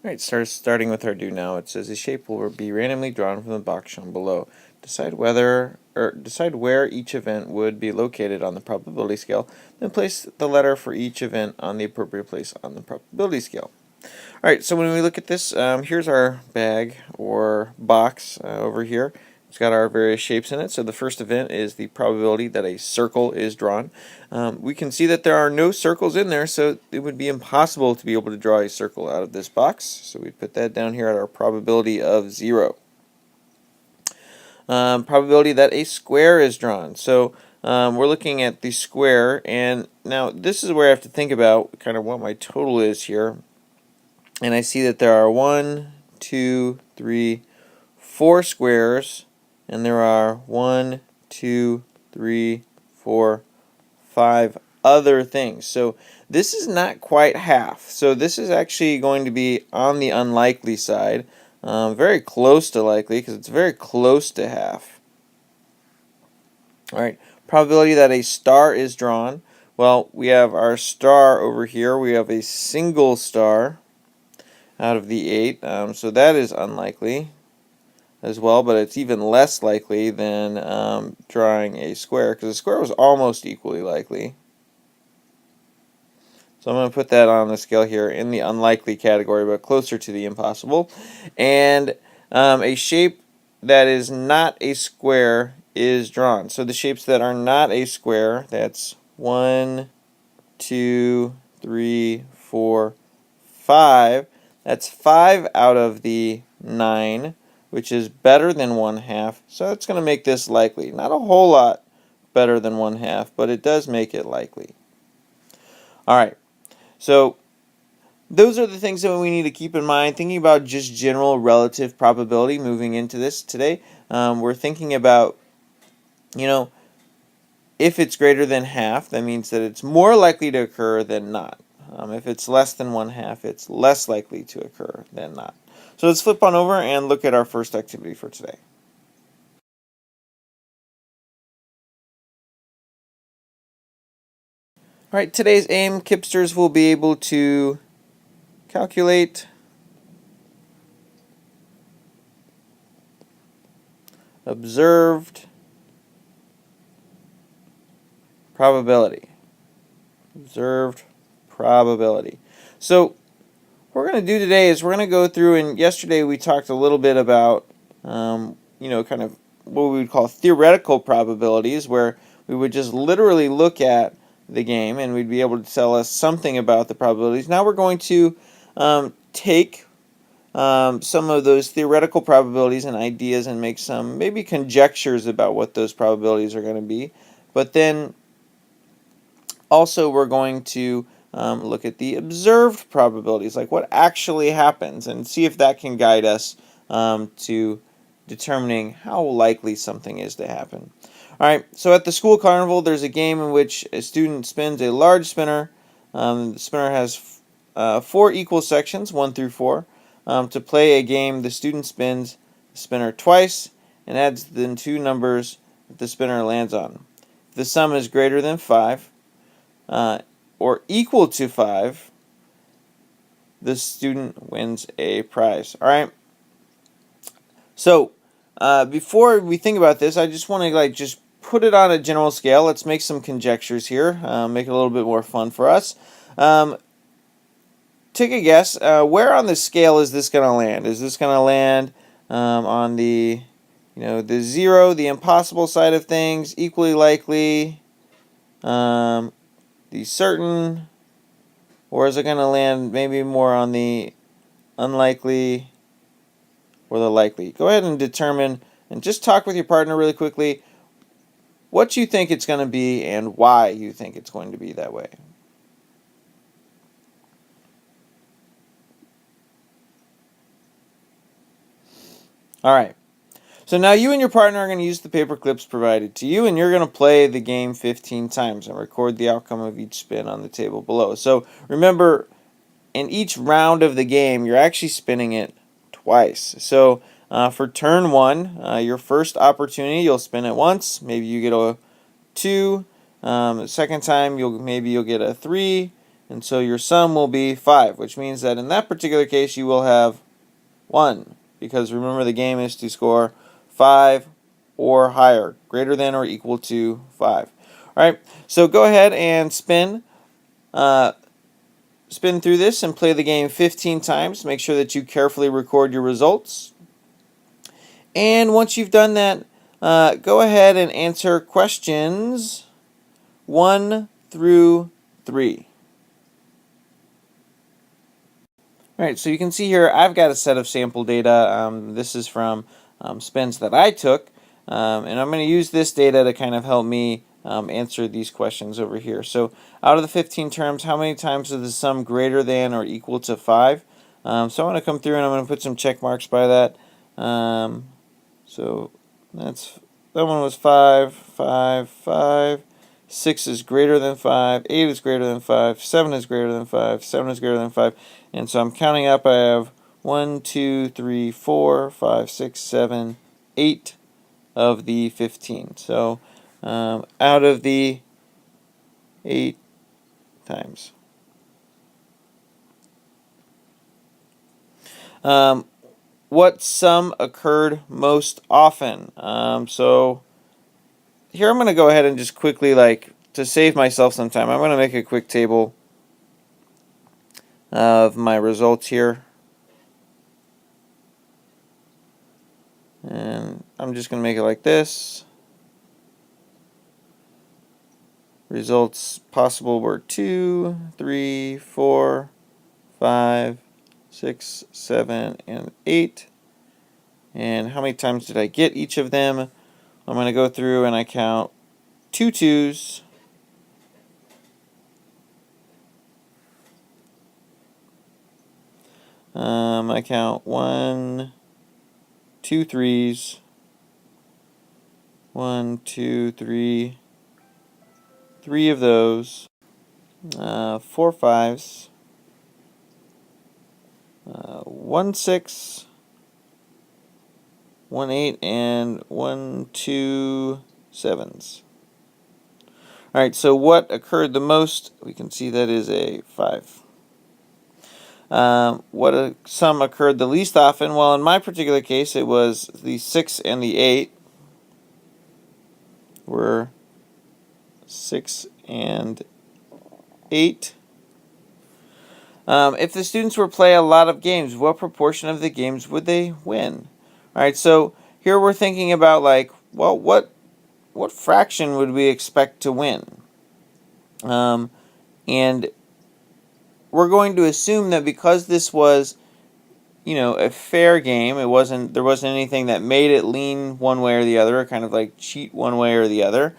Alright, starting with our do now. It says a shape will be randomly drawn from the box shown below. Decide where each event would be located on the probability scale, then place the letter for each event on the appropriate place on the probability scale. Alright, so when we look at this, here's our bag or box over here. It's got our various shapes in it. So the first event is the probability that a circle is drawn. We can see that there are no circles in there, so it would be impossible to be able to draw a circle out of this box. So we put that down here at our probability of 0. Probability that a square is drawn. So we're looking at the square, and now this is where I have to think about kind of what my total is here. And I see that there are 1, 2, 3, 4 squares, and there are 1, 2, 3, 4, 5 other things. So this is not quite half. So this is actually going to be on the unlikely side, very close to likely because it's very close to half. All right, probability that a star is drawn. Well, we have our star over here. We have a single star out of the 8, so that is unlikely as well, but it's even less likely than drawing a square, because a square was almost equally likely. So I'm going to put that on the scale here in the unlikely category, but closer to the impossible. And a shape that is not a square is drawn. So the shapes that are not a square, that's 1, 2, 3, 4, 5. That's 5 out of the 9, which is better than 1/2. So that's going to make this likely. Not a whole lot better than 1/2, but it does make it likely. All right. So those are the things that we need to keep in mind. Thinking about just general relative probability moving into this today, we're thinking about, if it's greater than half, that means that it's more likely to occur than not. If it's less than 1/2, it's less likely to occur than not. So let's flip on over and look at our first activity for today. All right, today's aim, Kipsters will be able to calculate observed probability. Observed probability. So what we're going to do today is we're going to go through, and yesterday we talked a little bit about, kind of what we would call theoretical probabilities, where we would just literally look at the game and we'd be able to tell us something about the probabilities. Now we're going to take some of those theoretical probabilities and ideas and make some maybe conjectures about what those probabilities are going to be. But then also we're going to look at the observed probabilities, like what actually happens, and see if that can guide us to determining how likely something is to happen. Alright, so at the school carnival there's a game in which a student spins a large spinner. The spinner has 4 equal sections, 1 through 4. To play a game, the student spins the spinner twice and adds the 2 numbers that the spinner lands on. If the sum is greater than 5, or equal to 5, the student wins a prize. Alright? So, before we think about this, I just want to just put it on a general scale. Let's make some conjectures here, make it a little bit more fun for us. Take a guess. Where on the scale is this going to land? Is this going to land on the, the 0, the impossible side of things, equally likely, the certain, or is it going to land maybe more on the unlikely or the likely? Go ahead and determine, and just talk with your partner really quickly what you think it's going to be and why you think it's going to be that way. Alright, so now you and your partner are going to use the paper clips provided to you, and you're going to play the game 15 times and record the outcome of each spin on the table below. So remember, in each round of the game, you're actually spinning it twice. So for turn 1, your first opportunity, you'll spin it once. Maybe you get a 2. The second time, maybe you'll get a 3. And so your sum will be 5, which means that in that particular case you will have 1. Because remember, the game is to score 5 or higher, greater than or equal to 5. Alright, so go ahead and spin through this and play the game 15 times. Make sure that you carefully record your results. And once you've done that, go ahead and answer questions 1 through 3. Alright, so you can see here I've got a set of sample data. This is from spins that I took. And I'm going to use this data to kind of help me answer these questions over here. So out of the 15 terms, how many times is the sum greater than or equal to 5? So I'm going to come through and I'm going to put some check marks by that. So that one was 5, 5, 5. 6 is greater than 5, 8 is greater than 5, 7 is greater than 5, 7 is greater than 5. And so I'm counting up. I have 1, 2, 3, 4, 5, 6, 7, 8 of the 15. So out of the 8 times. What sum occurred most often? So here I'm going to go ahead and just quickly, to save myself some time, I'm going to make a quick table of my results here. And I'm just going to make it like this. Results possible were 2, 3, 4, 5, 6, 7, and 8. And how many times did I get each of them? I'm going to go through and I count 2 2s. I count 1, 2 3s. 1, 2, 3. 3 of those. 4 5s. 1 6. 1 8 and 1 2 7s. Alright, so what occurred the most? We can see that is a 5. What sum occurred the least often? Well, in my particular case, it was the 6 and the 8. Were 6 and 8. If the students were play a lot of games, what proportion of the games would they win? Alright, so here we're thinking about well, what fraction would we expect to win? And we're going to assume that because this was, a fair game, there wasn't anything that made it lean one way or the other, or kind of cheat one way or the other.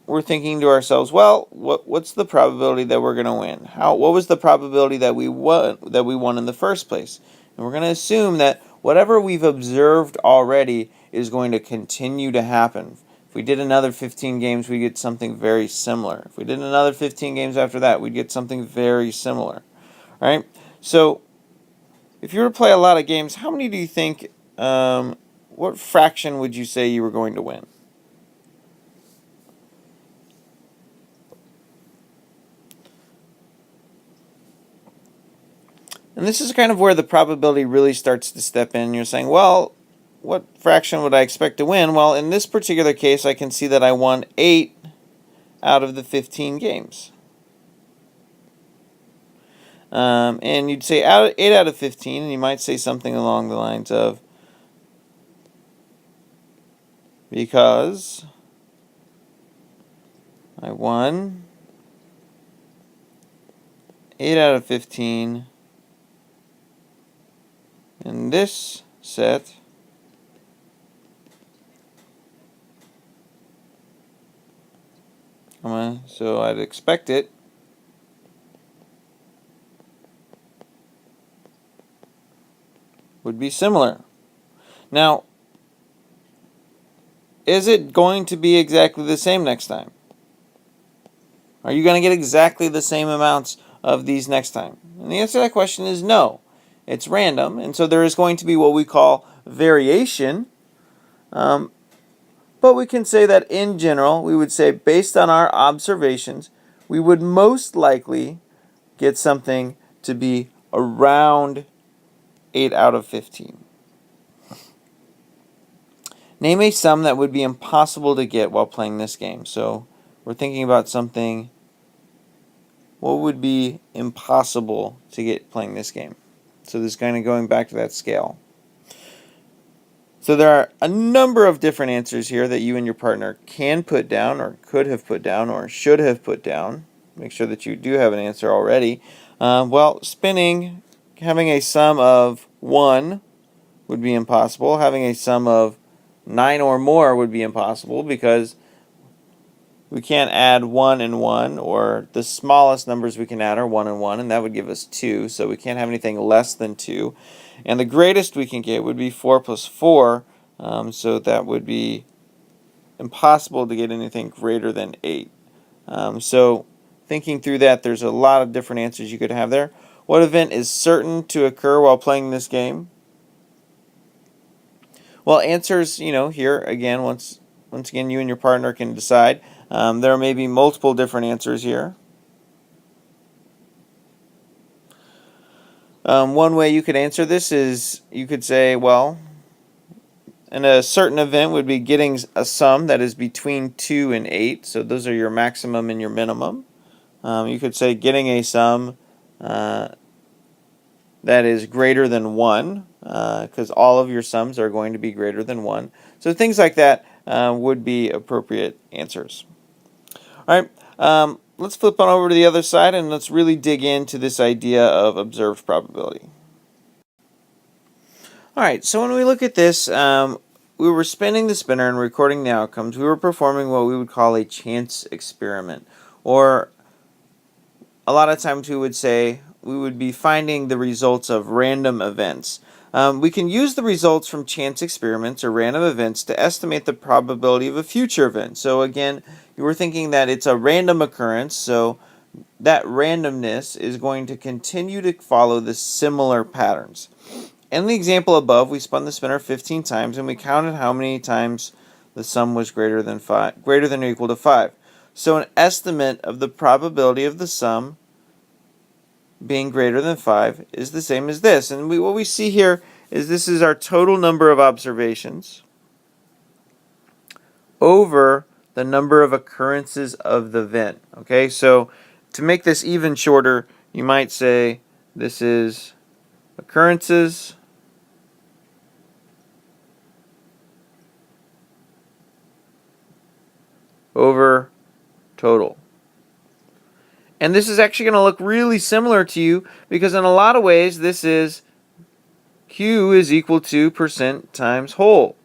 We're thinking to ourselves, well, what's the probability that we're going to win? What was the probability that we won in the first place? And we're going to assume that whatever we've observed already is going to continue to happen. If we did another 15 games, we'd get something very similar. If we did another 15 games after that, we'd get something very similar. All right? So if you were to play a lot of games, how many do you think, what fraction would you say you were going to win? And this is kind of where the probability really starts to step in. You're saying, well, what fraction would I expect to win? Well, in this particular case, I can see that I won 8 out of the 15 games. And you'd say 8 out of 15, and you might say something along the lines of, because I won 8 out of 15 in this set, so I'd expect it would be similar. Now, is it going to be exactly the same next time? Are you going to get exactly the same amounts of these next time? And the answer to that question is no. It's random, and so there is going to be what we call variation. But we can say that in general, we would say based on our observations, we would most likely get something to be around 8 out of 15. Name a sum that would be impossible to get while playing this game. So we're thinking about something, what would be impossible to get playing this game? So this is kind of going back to that scale. So there are a number of different answers here that you and your partner can put down, or could have put down, or should have put down. Make sure that you do have an answer already. Well, spinning, having a sum of 1 would be impossible. Having a sum of 9 or more would be impossible because we can't add 1 and 1, or the smallest numbers we can add are 1 and 1, and that would give us 2, so we can't have anything less than 2. And the greatest we can get would be 4 plus 4, so that would be impossible to get anything greater than 8. So thinking through that, there's a lot of different answers you could have there. What event is certain to occur while playing this game? Well, answers, here again, once again, you and your partner can decide. There may be multiple different answers here. One way you could answer this is you could say, well, and a certain event would be getting a sum that is between 2 and 8. So those are your maximum and your minimum. You could say getting a sum that is greater than 1, because all of your sums are going to be greater than 1. So things like that would be appropriate answers. All right, let's flip on over to the other side and let's really dig into this idea of observed probability. All right, so when we look at this, we were spinning the spinner and recording the outcomes. We were performing what we would call a chance experiment, or a lot of times we would say we would be finding the results of random events. We can use the results from chance experiments or random events to estimate the probability of a future event. So again, you were thinking that it's a random occurrence, so that randomness is going to continue to follow the similar patterns. In the example above, we spun the spinner 15 times and we counted how many times the sum was greater than or equal to 5. So an estimate of the probability of the sum being greater than 5 is the same as this. And what we see here is this is our total number of observations over the number of occurrences of the event. Okay, so to make this even shorter, you might say this is occurrences over total. And this is actually going to look really similar to you because in a lot of ways this is Q is equal to percent times whole.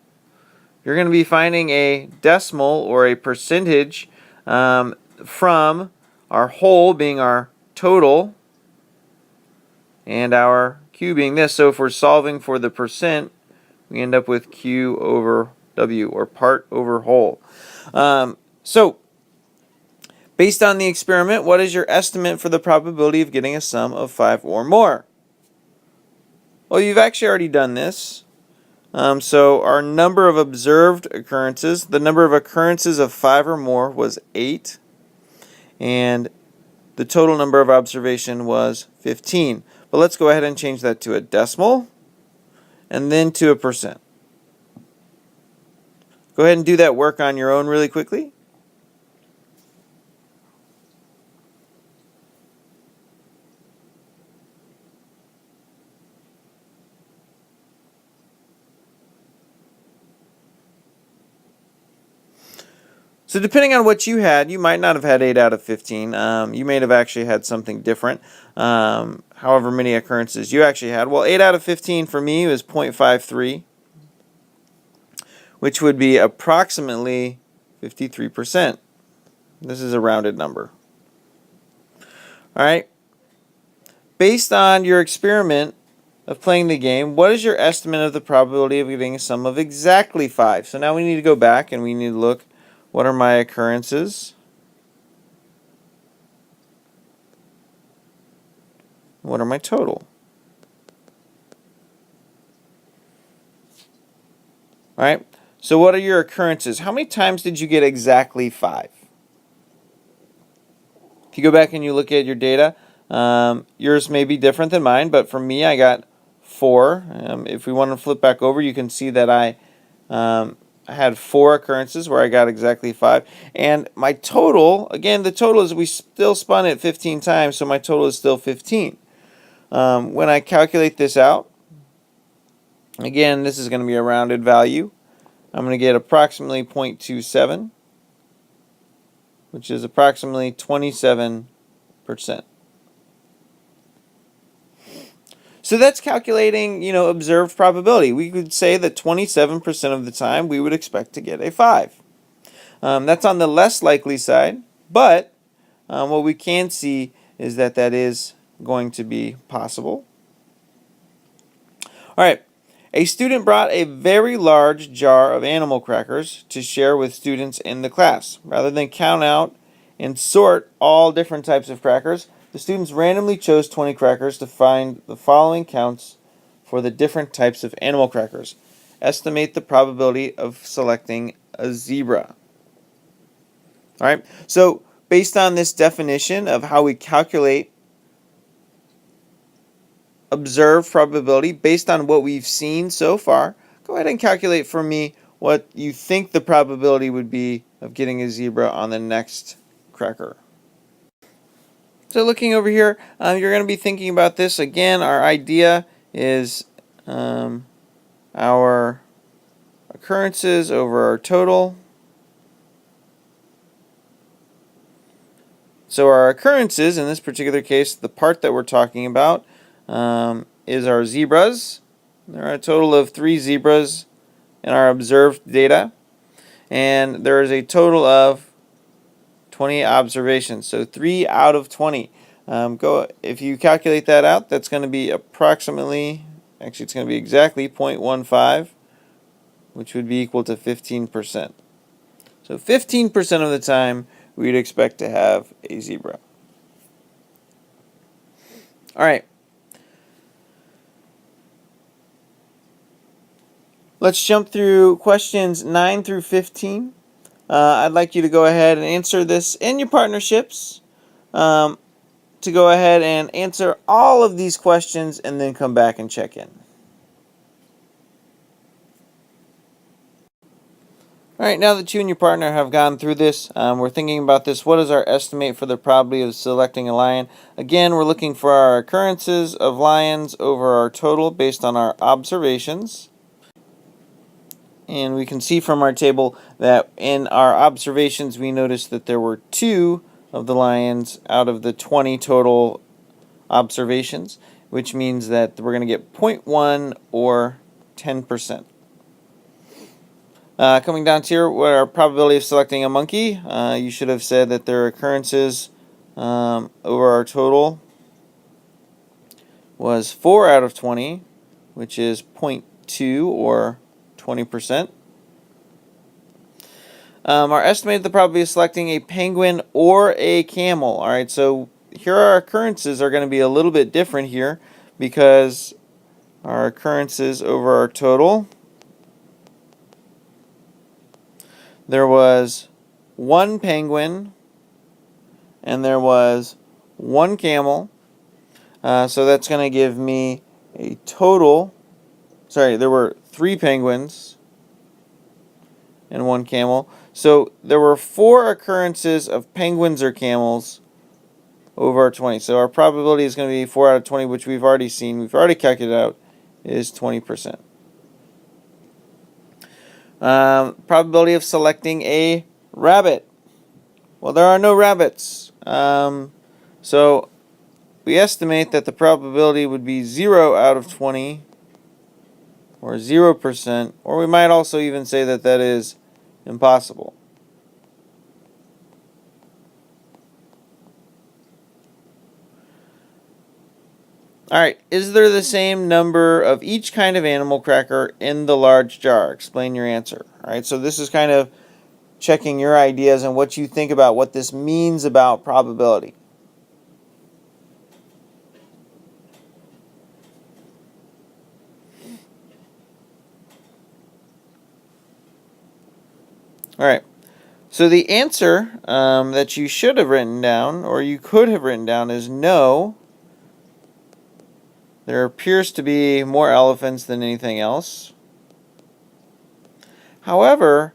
You're going to be finding a decimal or a percentage from our whole being our total and our Q being this. So if we're solving for the percent, we end up with Q over W, or part over whole. So based on the experiment, what is your estimate for the probability of getting a sum of 5 or more? Well, you've actually already done this. So our number of observed occurrences, the number of occurrences of 5 or more was 8. And the total number of observation was 15. But let's go ahead and change that to a decimal and then to a percent. Go ahead and do that work on your own really quickly. So depending on what you had, you might not have had 8 out of 15. You may have actually had something different. However many occurrences you actually had. Well, 8 out of 15 for me was 0.53, which would be approximately 53%. This is a rounded number. All right. Based on your experiment of playing the game, what is your estimate of the probability of getting a sum of exactly 5? So now we need to go back and we need to look, what are my occurrences? What are my total? All right. So what are your occurrences? How many times did you get exactly 5? If you go back and you look at your data, yours may be different than mine, but for me, I got 4. If we want to flip back over, you can see that I had 4 occurrences where I got exactly 5. And my total, again, the total is we still spun it 15 times, so my total is still 15. When I calculate this out, again, this is going to be a rounded value. I'm going to get approximately 0.27, which is approximately 27%. So that's calculating, observed probability. We could say that 27% of the time we would expect to get a 5. That's on the less likely side, but what we can see is that that is going to be possible. All right. A student brought a very large jar of animal crackers to share with students in the class. Rather than count out and sort all different types of crackers, the students randomly chose 20 crackers to find the following counts for the different types of animal crackers. Estimate the probability of selecting a zebra. All right. So based on this definition of how we calculate observed probability based on what we've seen so far, go ahead and calculate for me what you think the probability would be of getting a zebra on the next cracker. So looking over here, you're going to be thinking about this. Again, our idea is our occurrences over our total. So our occurrences, in this particular case, the part that we're talking about is our zebras. There are a total of 3 zebras in our observed data, and there is a total of 20 observations. So 3 out of 20. If you calculate that out, that's going to be approximately, actually it's going to be exactly 0.15, which would be equal to 15%. So 15% of the time we'd expect to have a zebra. All right. Let's jump through questions 9 through 15. I'd like you to go ahead and answer this in your partnerships. To go ahead and answer all of these questions and then come back and check in. All right, now that you and your partner have gone through this, we're thinking about this. What is our estimate for the probability of selecting a lion? Again, we're looking for our occurrences of lions over our total based on our observations. And we can see from our table that in our observations we noticed that there were 2 of the lions out of the 20 total observations, which means that we're going to get 0.1 or 10%. Coming down to here, what our probability of selecting a monkey, you should have said that their occurrences over our total was 4 out of 20, which is 0.2 or 20%. Our estimated the probability of selecting a penguin or a camel. All right, so here our occurrences are going to be a little bit different here because our occurrences over our total, there was 1 penguin and there was 1 camel. So that's going to give me a total, there were 3 penguins and 1 camel. So there were 4 occurrences of penguins or camels over our 20. So our probability is going to be 4 out of 20, which we've already seen. We've already calculated out is 20%. Probability of selecting a rabbit. Well, there are no rabbits. So we estimate that the probability would be 0 out of 20 or 0%, or we might also even say that that is impossible. Alright, is there the same number of each kind of animal cracker in the large jar? Explain your answer. Alright, so this is kind of checking your ideas and what you think about what this means about probability. Alright, So the answer that you should have written down, or you could have written down, is no. There appears to be more elephants than anything else. However,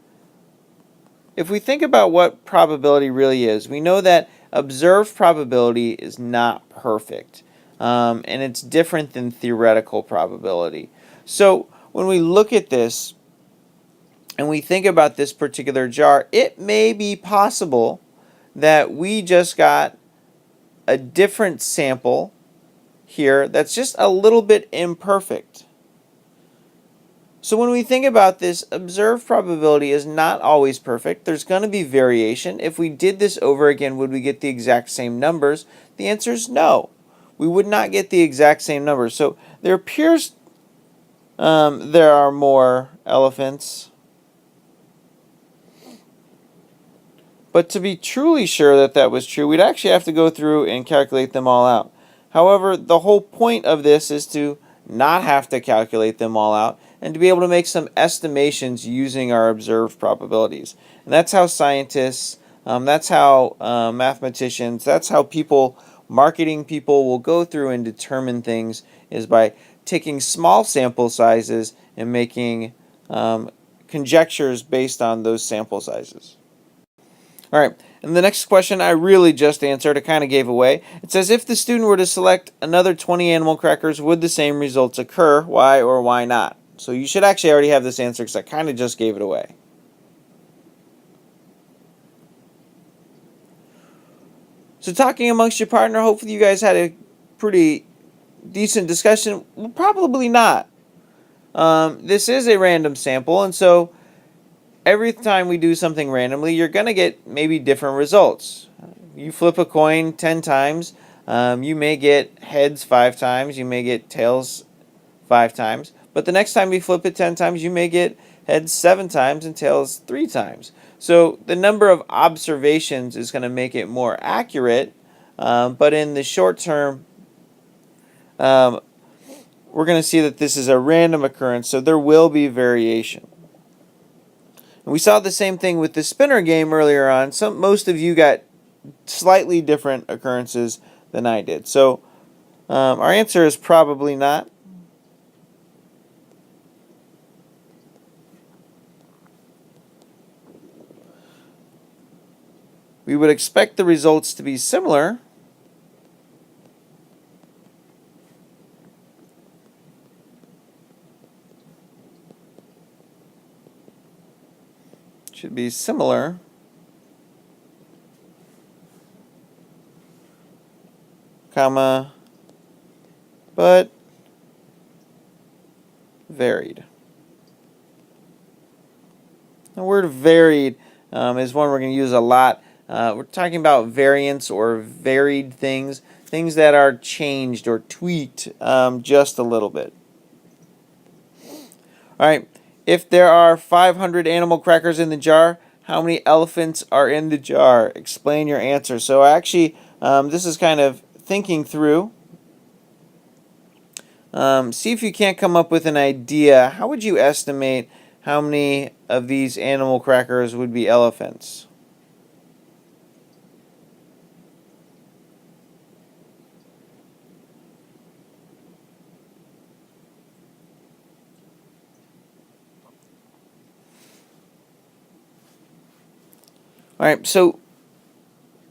if we think about what probability really is, we know that observed probability is not perfect. And it's different than theoretical probability. So when we look at this and we think about this particular jar, it may be possible that we just got a different sample here that's just a little bit imperfect. So when we think about this, observed probability is not always perfect. There's going to be variation. If we did this over again, would we get the exact same numbers? The answer is no. We would not get the exact same numbers. So there appears there are more elephants. But to be truly sure that that was true, we'd actually have to go through and calculate them all out. However, the whole point of this is to not have to calculate them all out and to be able to make some estimations using our observed probabilities. And that's how scientists, that's how mathematicians, that's how people, marketing people will go through and determine things, is by taking small sample sizes and making conjectures based on those sample sizes. All right, and the next question I really just answered, I kind of gave away. It says, if the student were to select another 20 animal crackers, would the same results occur? Why or why not? So you should actually already have this answer because I kind of just gave it away. So talking amongst your partner, hopefully you guys had a pretty decent discussion. Well, probably not. This is a random sample, and so every time we do something randomly, you're going to get maybe different results. You flip a coin 10 times, you may get heads 5 times, you may get tails 5 times, but the next time you flip it 10 times, you may get heads 7 times and tails 3 times. So the number of observations is going to make it more accurate, but in the short term, we're going to see that this is a random occurrence, so there will be variation. And we saw the same thing with the spinner game earlier on. Most of you got slightly different occurrences than I did. So our answer is probably not. We would expect the results to be similar. Should be similar. Comma, but varied. The word varied is one we're going to use a lot. We're talking about variance or varied things, things that are changed or tweaked just a little bit. All right, if there are 500 animal crackers in the jar, how many elephants are in the jar? Explain your answer. So actually, this is kind of thinking through. See if you can't come up with an idea. How would you estimate how many of these animal crackers would be elephants? All right, so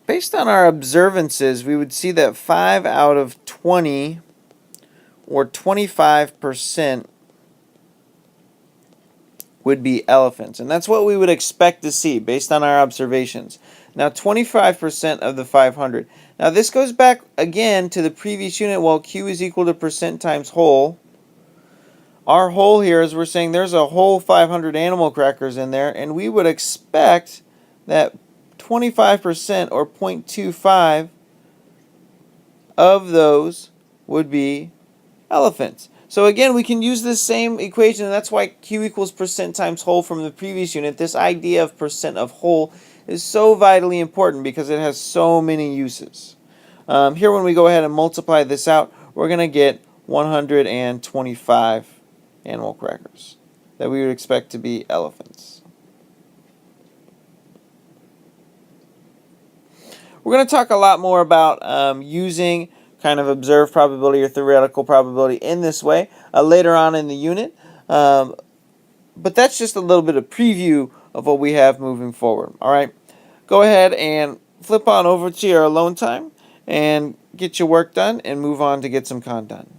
based on our observances, we would see that 5 out of 20, or 25%, would be elephants. And that's what we would expect to see based on our observations. Now, 25% of the 500. Now, this goes back again to the previous unit. Well, Q is equal to percent times whole. Our whole here is we're saying there's a whole 500 animal crackers in there, and we would expect that 25% or 0.25 of those would be elephants. So again, we can use this same equation, and that's why Q equals percent times whole from the previous unit. This idea of percent of whole is so vitally important because it has so many uses. Here, when we go ahead and multiply this out, we're going to get 125 animal crackers that we would expect to be elephants. We're going to talk a lot more about using kind of observed probability or theoretical probability in this way later on in the unit. But that's just a little bit of preview of what we have moving forward. All right, go ahead and flip on over to your alone time and get your work done and move on to get some content.